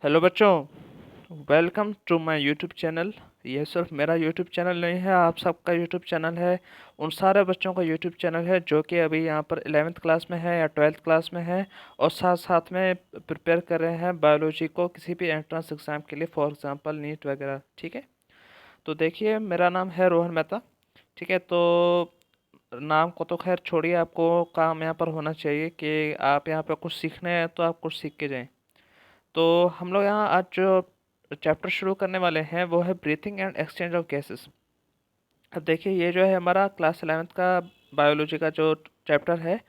Hello बच्चों, welcome to my YouTube channel. ये सिर्फ मेरा यूट्यूब चैनल नहीं है, आप सबका यूट्यूब चैनल है। उन सारे बच्चों का यूट्यूब चैनल है जो कि अभी यहाँ पर 11th क्लास में है या 12th क्लास में है और साथ साथ में प्रिपेयर कर रहे हैं बायोलॉजी को किसी भी एंट्रेंस एग्ज़ाम के लिए, फॉर एग्ज़ाम्पल नीट वगैरह। ठीक है, तो देखिए मेरा नाम है रोहन मेहता। ठीक है, तो नाम को तो खैर छोड़िए, आपको काम यहाँ पर होना चाहिए कि आप यहाँ पर कुछ सीखने हैं तो आप कुछ सीख के जाएँ। तो हम लोग यहाँ आज जो चैप्टर शुरू करने वाले हैं वो है breathing and exchange of gases. अब देखिए ये जो है हमारा क्लास 11th का बायोलॉजी का जो चैप्टर है,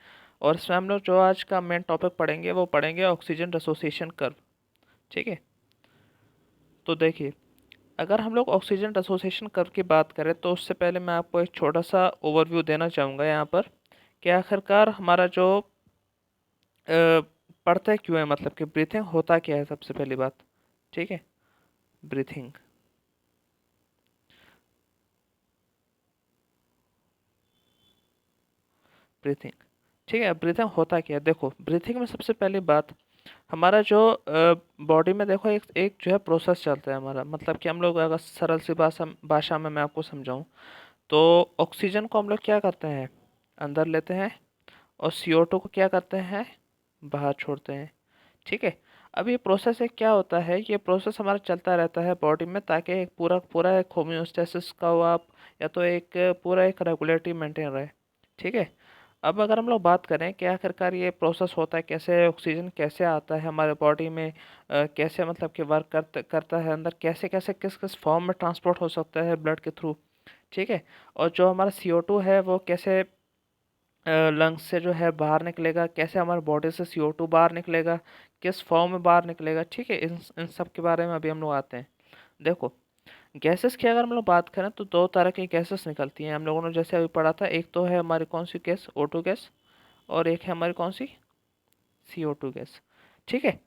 और इसमें हम लोग जो आज का मेन टॉपिक पढ़ेंगे वो पढ़ेंगे ऑक्सीजन डिसोसिएशन कर्व। ठीक है, तो देखिए अगर हम लोग ऑक्सीजन डिसोसिएशन कर्व की बात करें तो उससे पहले मैं आपको एक छोटा सा ओवरव्यू देना चाहूँगा यहाँ पर कि आखिरकार हमारा जो पढ़ते क्यों है, मतलब कि ब्रीथिंग होता क्या है सबसे पहली बात। ठीक है, ब्रीथिंग ब्रीथिंग ठीक है, ब्रीथिंग होता क्या है। देखो ब्रीथिंग में सबसे पहली बात, हमारा जो बॉडी में देखो एक एक जो है प्रोसेस चलता है हमारा, मतलब कि हम लोग अगर सरल सी भाषा भाषा में मैं आपको समझाऊं तो ऑक्सीजन को हम लोग क्या करते हैं, अंदर लेते हैं, और CO2 को क्या करते हैं, बाहर छोड़ते हैं। ठीक है, अब ये प्रोसेस एक क्या होता है, ये प्रोसेस हमारा चलता रहता है बॉडी में ताकि एक पूरा पूरा एक होम्योस्टेसिस का हो आप, या तो एक पूरा एक रेगुलेटरी मेंटेन रहे। ठीक है, अब अगर हम लोग बात करें कि आखिरकार ये प्रोसेस होता है कैसे, ऑक्सीजन कैसे आता है हमारे बॉडी में, कैसे मतलब कि वर्क करता है अंदर, कैसे कैसे किस किस फॉर्म में ट्रांसपोर्ट हो सकता है ब्लड के थ्रू। ठीक है, और जो हमारा CO2 है वो कैसे लंग्स से जो है बाहर निकलेगा, कैसे हमारे बॉडी से CO2 बाहर निकलेगा, किस फॉर्म में बाहर निकलेगा। ठीक है, इन इन सब के बारे में अभी हम लोग आते हैं। देखो गैसेस की अगर हम लोग बात करें तो दो तरह की गैसेस निकलती हैं, हम लोगों ने जैसे अभी पढ़ा था। एक तो है हमारी कौन सी गैस, O2 गैस, और एक है हमारी कौन सी, CO2 गैस। ठीक है,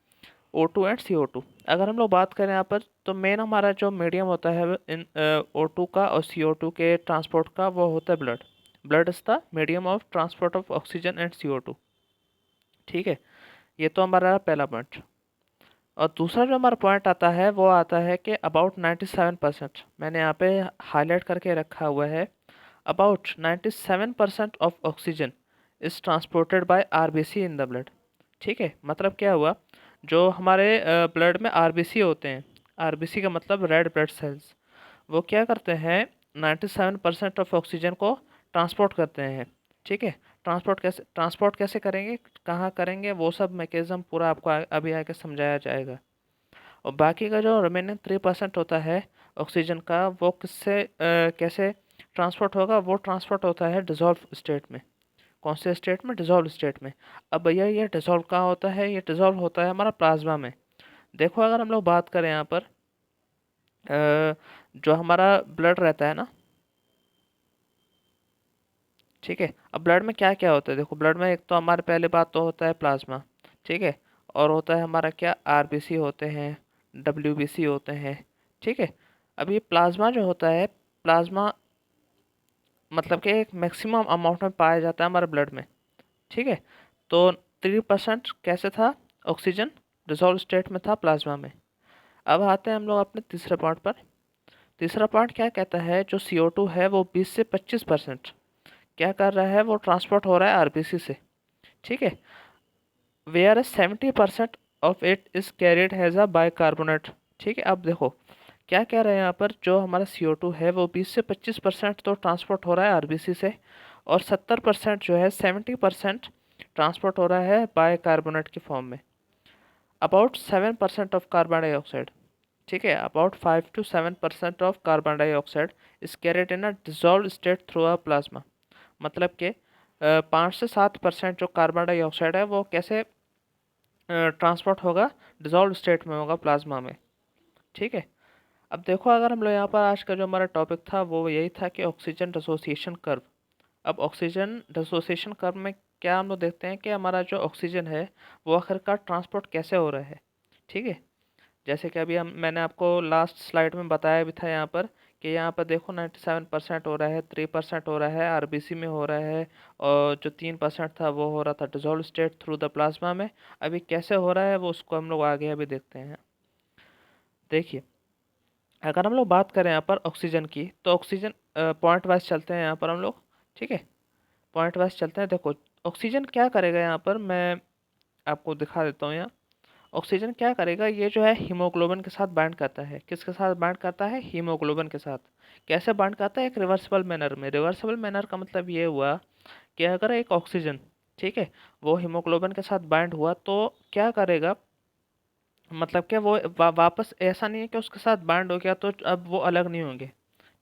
O2 एंड CO2। अगर हम लोग बात करें यहाँ पर तो मेन हमारा जो मीडियम होता है इन O2 का और CO2 के ट्रांसपोर्ट का वो होता है blood. Blood is the medium of transport of oxygen and CO2। ठीक है, ये तो हमारा पहला पॉइंट। और दूसरा जो हमारा पॉइंट आता है वो आता है कि अबाउट 97%, मैंने यहाँ पे हाईलाइट करके रखा हुआ है, about 97% of oxygen is transported by RBC in the blood. ठीक है, मतलब क्या हुआ, जो हमारे ब्लड में RBC होते हैं, RBC का मतलब रेड ब्लड सेल्स, वो क्या करते हैं, 97% ऑफ ऑक्सीजन को ट्रांसपोर्ट करते हैं। ठीक है, ट्रांसपोर्ट कैसे करेंगे, कहाँ करेंगे, वो सब मैकेनिज्म पूरा आपको अभी आगे समझाया जाएगा। और बाकी का जो रिमेनिंग 3% होता है ऑक्सीजन का, वो किससे कैसे ट्रांसपोर्ट होगा, वो ट्रांसपोर्ट होता है डिजॉल्व स्टेट में। कौन से स्टेट में, डिजॉल्व स्टेट में। अब भैया ये डिजॉल्व कहाँ होता है, ये डिजॉल्व होता है हमारा प्लाज्मा में। देखो अगर हम लोग बात करें यहाँ पर जो हमारा ब्लड रहता है ना, ठीक है, अब ब्लड में क्या क्या होता है, देखो ब्लड में एक तो हमारे पहले बात तो होता है प्लाज्मा। ठीक है, और होता है हमारा क्या, RBC होते हैं, WBC होते हैं। ठीक है, अब ये प्लाज्मा जो होता है, प्लाज्मा मतलब कि एक मैक्सिमम अमाउंट में पाया जाता है हमारे ब्लड में। ठीक है, तो 3% कैसे था, ऑक्सीजन डिसॉल्व स्टेट में था प्लाज्मा में। अब आते हैं हम लोग अपने तीसरे पॉइंट पर। तीसरा पॉइंट क्या कहता है, जो CO2 है वो 20 से 25% क्या कर रहा है, वो ट्रांसपोर्ट हो रहा है RBC से। ठीक है, whereas 70% of it is carried has a bicarbonate. ठीक है, अब देखो क्या कह रहे हैं यहाँ पर, जो हमारा CO2 है वो 20 से 25% तो ट्रांसपोर्ट हो रहा है RBC से, और 70% जो है, 70% ट्रांसपोर्ट हो रहा है बाइकार्बोनेट की फॉर्म में, अबाउट 7% ऑफ कार्बन डाइऑक्साइड। ठीक है, about 5 to 7% of carbon dioxide is carried in a dissolve state through a plasma. मतलब कि 5 से 7% जो कार्बन डाइऑक्साइड है वो कैसे ट्रांसपोर्ट होगा, डिजॉल्व स्टेट में होगा प्लाज्मा में। ठीक है, अब देखो अगर हम लोग यहाँ पर आज का जो हमारा टॉपिक था वो यही था कि ऑक्सीजन डिसोसिएशन कर्व। अब ऑक्सीजन डिसोसिएशन कर्व में क्या हम लोग देखते हैं कि हमारा जो ऑक्सीजन है वो आखिरकार ट्रांसपोर्ट कैसे हो रहा है। ठीक है, जैसे कि अभी हम मैंने आपको लास्ट स्लाइड में बताया भी था यहाँ पर कि यहाँ पर देखो 97% हो रहा है, 3% हो रहा है RBC में हो रहा है, और जो 3% था वो हो रहा था dissolve state through the plasma में। अभी कैसे हो रहा है वो उसको हम लोग आगे अभी देखते हैं। देखिए, अगर हम लोग बात करें यहाँ पर ऑक्सीजन की, तो ऑक्सीजन पॉइंट वाइज चलते हैं यहाँ पर हम लोग। ठीक है, पॉइंट वाइज चलते हैं। देखो, ऑक्सीजन क्या करेगा यहाँ पर, मैं आपको दिखा देता हूँ यहाँ। ऑक्सीजन क्या करेगा, ये जो है हीमोग्लोबिन के साथ बाइंड करता है। किसके साथ बाइंड करता है? हीमोग्लोबिन के साथ। कैसे बाइंड करता है? एक रिवर्सिबल मैनर में। रिवर्सिबल मैनर का मतलब ये हुआ कि अगर एक ऑक्सीजन, ठीक है, वो हीमोग्लोबिन के साथ बाइंड हुआ तो क्या करेगा, मतलब कि वो वापस ऐसा नहीं है कि उसके साथ बाइंड हो गया तो अब वो अलग नहीं होंगे।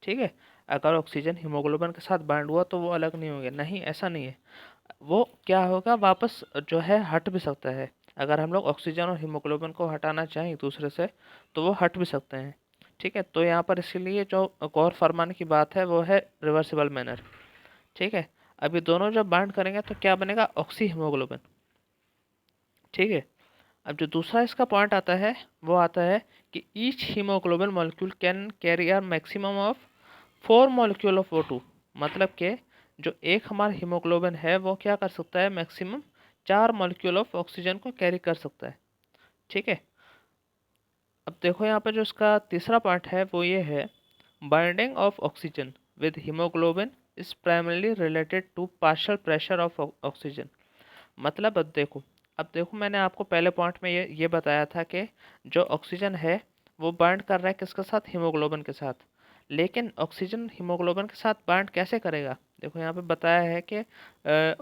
ठीक है, अगर ऑक्सीजन हीमोग्लोबिन के साथ बाइंड हुआ तो वो अलग नहीं होंगे, नहीं, ऐसा नहीं है। वो क्या होगा, वापस जो है हट भी सकता है। अगर हम लोग ऑक्सीजन और हीमोग्लोबिन को हटाना चाहें एक दूसरे से तो वो हट भी सकते हैं। ठीक है, तो यहाँ पर इसीलिए जो गौर फरमाने की बात है वो है रिवर्सिबल मैनर। ठीक है, अभी दोनों जब बाइंड करेंगे तो क्या बनेगा? Oxy haemoglobin. ठीक है, अब जो दूसरा इसका पॉइंट आता है वो आता है कि each haemoglobin molecule can carry a maximum of 4 molecule of O2। मतलब कि जो एक हमारा हीमोग्लोबिन है वो क्या कर सकता है? मैक्सिमम 4 मॉलिक्यूल ऑफ ऑक्सीजन को कैरी कर सकता है। ठीक है, अब देखो यहाँ पर जो इसका तीसरा पार्ट है वो ये है, binding of oxygen with haemoglobin is primarily related to partial pressure of oxygen. मतलब अब देखो मैंने आपको पहले पॉइंट में ये बताया था कि जो ऑक्सीजन है वो बाइंड कर रहा है किसके साथ? हीमोग्लोबिन के साथ। लेकिन ऑक्सीजन हीमोग्लोबिन के साथ बाइंड कैसे करेगा? देखो यहाँ पे बताया है कि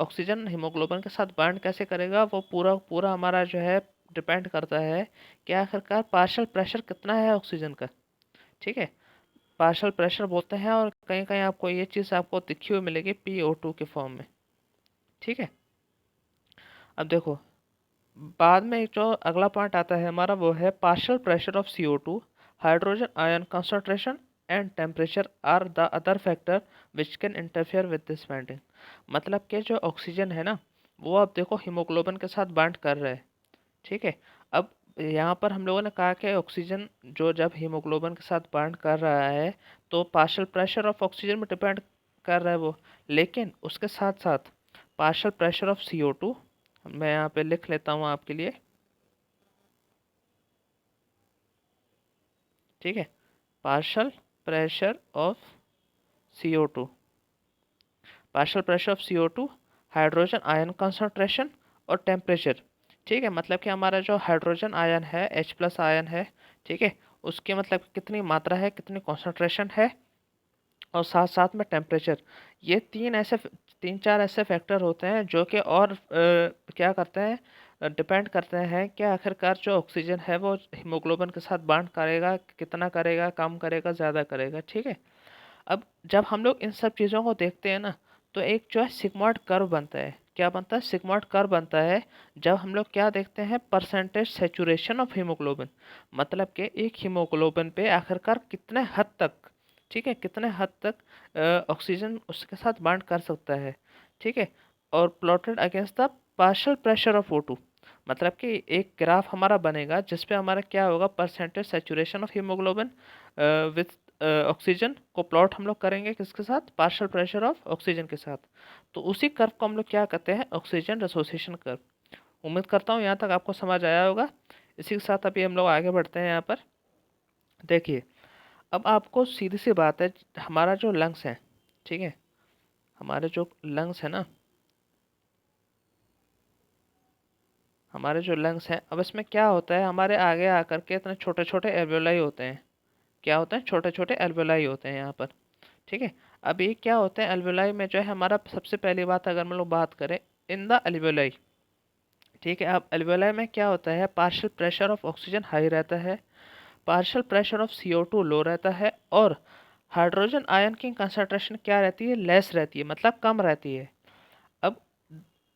ऑक्सीजन हीमोग्लोबिन के साथ बाइंड कैसे करेगा, वो पूरा पूरा हमारा जो है डिपेंड करता है कि आखिरकार पार्शियल प्रेशर कितना है ऑक्सीजन का। ठीक है, पार्शियल प्रेशर बोलते हैं, और कहीं कहीं आपको ये चीज़ आपको दिखी हुई मिलेगी PO2 के फॉर्म में। ठीक है, अब देखो बाद में जो अगला पॉइंट आता है हमारा वो है partial pressure of CO2, hydrogen ion concentration and temperature are the other factor which can interfere with this binding. मतलब कि जो ऑक्सीजन है ना, वो अब देखो हीमोग्लोबिन के साथ बाइंड कर रहा है। ठीक है, अब यहाँ पर हम लोगों ने कहा कि ऑक्सीजन जो जब हीमोग्लोबिन के साथ बाइंड कर रहा है तो पार्शियल प्रेशर ऑफ ऑक्सीजन में डिपेंड कर रहा है वो। लेकिन उसके साथ साथ पार्शियल प्रेशर ऑफ CO2, मैं यहाँ पे लिख लेता हूँ आपके लिए। ठीक है, partial pressure of CO2, partial pressure of CO2, hydrogen ion concentration और टेम्परेचर। ठीक है, मतलब कि हमारा जो हाइड्रोजन आयन है, H+ आयन है, ठीक है, उसके मतलब कितनी मात्रा है, कितनी कॉन्सेंट्रेशन है, और साथ साथ में टेम्परेचर। ये तीन चार ऐसे फैक्टर होते हैं जो कि और क्या करते हैं, डिपेंड करते हैं कि आखिरकार जो ऑक्सीजन है वो हीमोग्लोबिन के साथ बाइंड करेगा, कितना करेगा, कम करेगा, ज़्यादा करेगा। ठीक है, अब जब हम लोग इन सब चीज़ों को देखते हैं ना, तो एक जो है सिग्मॉइड कर्व बनता है। क्या बनता है? सिग्मॉइड कर्व बनता है जब हम लोग क्या देखते हैं, परसेंटेज सेचुरेशन ऑफ हीमोग्लोबिन। मतलब कि एक हीमोग्लोबिन पे आखिरकार कितने हद तक, ठीक है, कितने हद तक ऑक्सीजन उसके साथ बाइंड कर सकता है। ठीक है, और plotted against the partial pressure of O2। मतलब कि एक ग्राफ हमारा बनेगा जिसपे हमारा क्या होगा, percentage saturation of haemoglobin with oxygen को प्लॉट हम लोग करेंगे किसके साथ? पार्शियल प्रेशर ऑफ ऑक्सीजन के साथ। तो उसी कर्व को हम लोग क्या कहते हैं? Oxygen association curve. उम्मीद करता हूँ यहाँ तक आपको समझ आया होगा। इसी के साथ अभी हम लोग आगे बढ़ते हैं यहाँ पर। देखिए, अब आपको सीधी सी बात है, हमारा जो लंग्स है, ठीक है, हमारे जो लंग्स है ना, हमारे जो लंग्स हैं, अब इसमें क्या होता है, हमारे आगे आकर के इतने छोटे छोटे एल्वेलाई होते हैं। क्या होते हैं? छोटे छोटे एल्वेलाई होते हैं यहाँ पर। ठीक है, अब ये क्या होते हैं एल्वेलाई में, जो है हमारा सबसे पहली बात अगर हम लोग बात करें इन द एल्वेलाई। ठीक है, अब एल्वेलाई में क्या होता है, partial pressure of oxygen high रहता है, पार्शियल प्रेशर ऑफ CO2 लो रहता है, और हाइड्रोजन आयन की कंसंट्रेशन क्या रहती है? लेस रहती है, मतलब कम रहती है। अब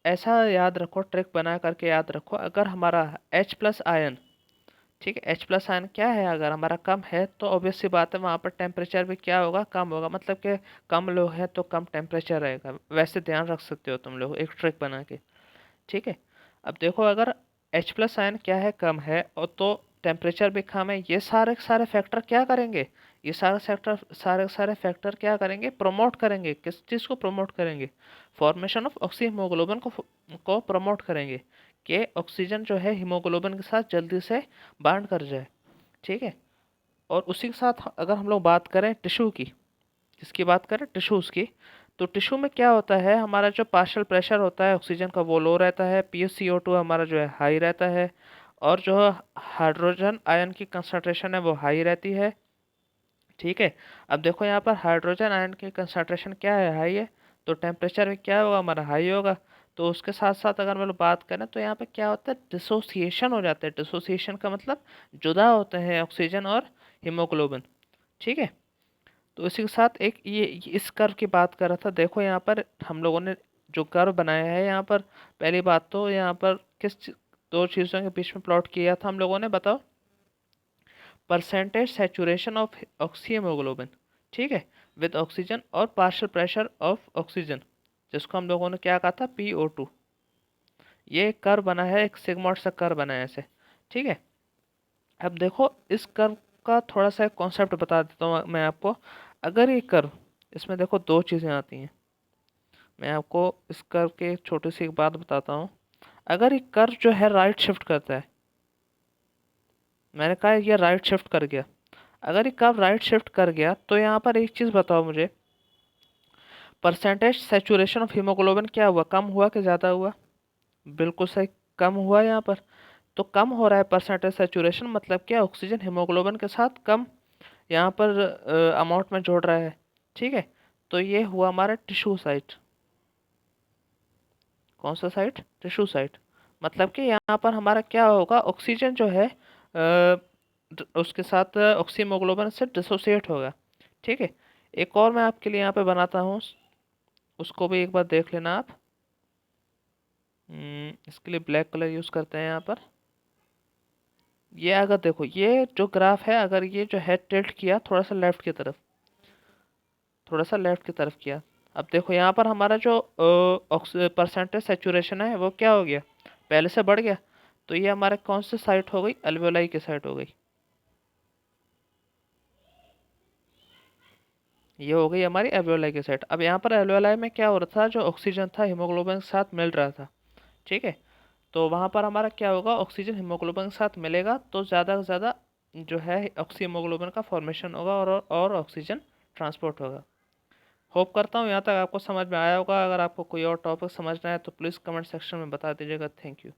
ऐसा याद रखो, ट्रिक बना करके याद रखो, अगर हमारा H+ आयन, ठीक है, H+ आयन क्या है, अगर हमारा कम है तो ऑब्वियस सी बात है वहाँ पर टेम्परेचर भी क्या होगा? कम होगा। मतलब कि कम लो है तो कम टेम्परेचर रहेगा। वैसे ध्यान रख सकते हो तुम लोग एक ट्रिक बना के। ठीक है, अब देखो अगर H+ आयन क्या है? कम है, और तो टेम्परेचर भी कम है। ये सारे सारे फैक्टर क्या करेंगे? ये सारे फैक्टर क्या करेंगे? प्रमोट करेंगे। किस चीज़ को प्रमोट करेंगे? फॉर्मेशन ऑफ ऑक्सी हीमोग्लोबिन को प्रमोट करेंगे कि ऑक्सीजन जो है हीमोग्लोबिन के साथ जल्दी से बाइंड कर जाए। ठीक है, और उसी के साथ अगर हम लोग बात करें टिश्यू की, किसकी बात करें, टिश्यूज़ की, तो टिश्यू में क्या होता है, हमारा जो पार्शियल प्रेशर होता है ऑक्सीजन का वो लो रहता है, PaCO2 हमारा जो है हाई रहता है, और जो हाइड्रोजन आयन की कंसंट्रेशन है वो हाई रहती है। ठीक है। अब देखो यहाँ पर हाइड्रोजन आयन की कंसंट्रेशन क्या है, हाई है, तो टेम्परेचर भी क्या होगा, हमारा हाई होगा। तो उसके साथ साथ अगर हम लोग बात करें तो यहाँ पे क्या होता है, डिसोसिएशन हो जाता है। डिसोसिएशन का मतलब जुदा होते हैं ऑक्सीजन और हीमोग्लोबिन। ठीक है। तो इसी के साथ एक ये इस कर्व की बात कर रहा था। देखो यहाँ पर हम लोगों ने जो कर्व बनाया है, यहाँ पर पहली बात तो यहाँ पर दो चीज़ों के बीच में प्लॉट किया था हम लोगों ने, बताओ, परसेंटेज सैचुरेशन ऑफ ऑक्सीहीमोग्लोबिन, ठीक है, विद ऑक्सीजन, और पार्शियल प्रेशर ऑफ ऑक्सीजन, जिसको हम लोगों ने क्या कहा था, PO2। ये एक कर्व बना है, एक सिग्मॉइड सा कर्व बना है ऐसे। ठीक है। अब देखो इस कर्व का थोड़ा सा कॉन्सेप्ट बता देता हूँ मैं आपको। अगर ये कर्व, इसमें देखो दो चीज़ें आती हैं, मैं आपको इस कर्व के छोटी सी एक बात बताता हूँ। अगर ये कर्व जो है राइट शिफ्ट करता है, मैंने कहा ये राइट शिफ्ट कर गया, अगर ये कर्व राइट शिफ्ट कर गया तो यहाँ पर एक चीज़ बताओ मुझे, परसेंटेज सेचुरेशन ऑफ हीमोग्लोबिन क्या हुआ, कम हुआ कि ज़्यादा हुआ? बिल्कुल सही, कम हुआ यहाँ पर। तो कम हो रहा है परसेंटेज सेचुरेशन, मतलब क्या, ऑक्सीजन हीमोग्लोबिन के साथ कम यहाँ पर अमाउंट में जोड़ रहा है। ठीक है। तो ये हुआ हमारा टिश्यू साइट। कौन सा साइट, टिश्यू साइट। मतलब कि यहाँ पर हमारा क्या होगा, ऑक्सीजन जो है उसके साथ ऑक्सीमोग्लोबिन से डिसोसिएट होगा। ठीक है। एक और मैं आपके लिए यहाँ पे बनाता हूँ, उसको भी एक बार देख लेना आप। इसके लिए ब्लैक कलर यूज़ करते हैं यहाँ पर। ये अगर देखो, ये जो ग्राफ है, अगर ये जो है टिल्ट किया थोड़ा सा लेफ्ट की तरफ, थोड़ा सा लेफ्ट की तरफ किया, अब देखो यहाँ पर हमारा जो परसेंटेज सेचुरेशन है वो क्या हो गया, पहले से बढ़ गया। तो ये हमारे कौन सी साइट हो गई, अल्वेओलाई की साइट हो गई। ये हो गई हमारी अल्वेओलाई की साइट। अब यहाँ पर अल्वेओलाई में क्या हो रहा था, जो ऑक्सीजन था हीमोग्लोबिन के साथ मिल रहा था। ठीक है। तो वहाँ पर हमारा क्या होगा, ऑक्सीजन हीमोग्लोबिन के साथ मिलेगा तो ज़्यादा से ज़्यादा जो है ऑक्सी हीमोग्लोबिन का फॉर्मेशन होगा, और ऑक्सीजन ट्रांसपोर्ट होगा। होप करता हूँ यहाँ तक आपको समझ में आया होगा। अगर आपको कोई और टॉपिक समझना है तो प्लीज़ कमेंट सेक्शन में बता दीजिएगा। Thank you.